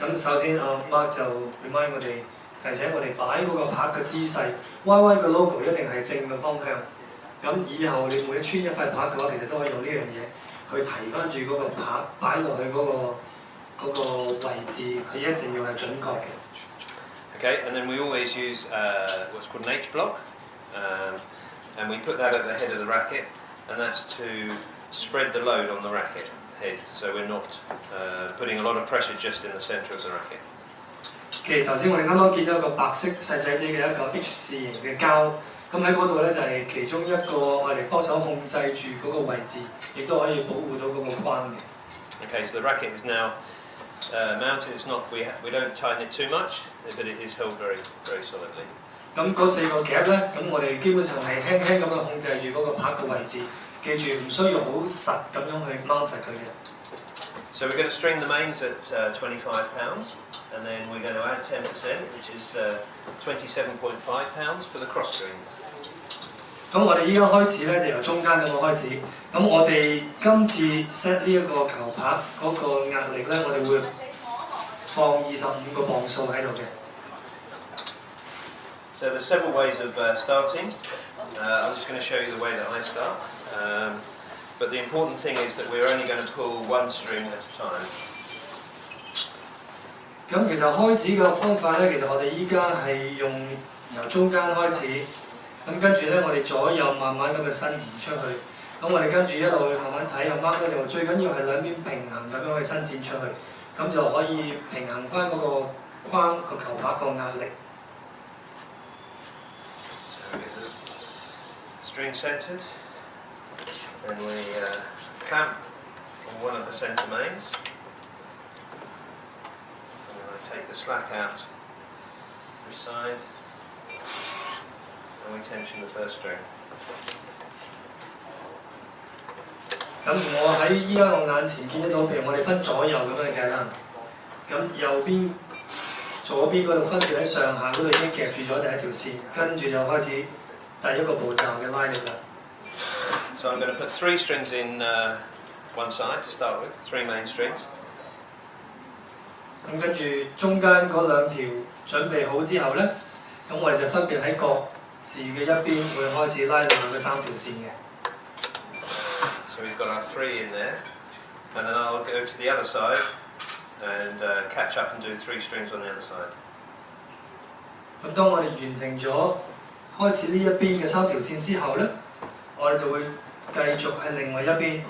咁首先Mark 就 remind 我哋提醒我哋擺嗰個拍嘅姿勢，YY 嘅 logo 一定係正嘅方向。咁以後你每穿一塊拍嘅話，其實都可以用呢樣嘢去提翻住嗰個拍擺落去嗰個位置，佢一定要係準確嘅。Okay, and then we always use what's called an H block, and we put that at the head of the racket, and that's to spread the load on the racket head, so we're not putting a lot of pressure just in the centre of the racket. 其實頭先我哋啱啱見到一個白色細細啲嘅一個 H 字形嘅膠，咁喺嗰度咧就係其中一個我哋幫手控制住嗰個位置，亦都可以保護到嗰個框嘅。Okay, so the racket is now mounted. It's not we don't tighten it too much, but it is held very very solidly. 咁嗰4個夾咧，咁我哋基本上係輕輕咁樣控制住嗰個拍嘅位置，記住唔需要好實咁樣去掹實佢嘅。So we're going to string the mains at 25 pounds, and then we're going to add 10%, which is 27.5 pounds for the cross strings. 咁我哋依家開始咧就由中間咁樣開始，咁我哋今次 set 呢一個球拍嗰個壓力咧，我哋會放25個磅數喺度嘅。So there's several ways of starting. I'm just going to show you the way that I start. But the important thing is that we're only going to pull one string at a time. 咁其實開始嘅方法咧，其實我哋依家係用由中間開始，咁跟住咧我哋左右慢慢咁去伸延出去，咁我哋跟住一路去慢慢睇，阿 Mark 咧就最緊要係兩邊平衡咁樣去伸展出去，咁就可以平衡翻嗰個框個球拍個壓力。So we get the string centred, and we clamp on one of the centre mains. Take the slack out this side, and we tension the first string. 咁我喺依家我眼前見得到，譬如我哋分左右咁樣計啦。咁右邊、左邊嗰度分別喺上下嗰度已經夾住咗第一條線，跟住就開始第一個步驟嘅拉力啦。So I'm going to put 3 strings in one side to start with, 3 main strings. 咁跟住中間嗰2條準備好之後咧，咁我哋就分別喺各自嘅一邊會開始拉另外嘅3條線嘅。So we've got our 3 in there, and then I'll go to the other side and catch up and do 3 strings on the other side. 咁當我哋完成咗開始呢一邊嘅3條線之後咧，我哋就會繼續喺另外一邊開。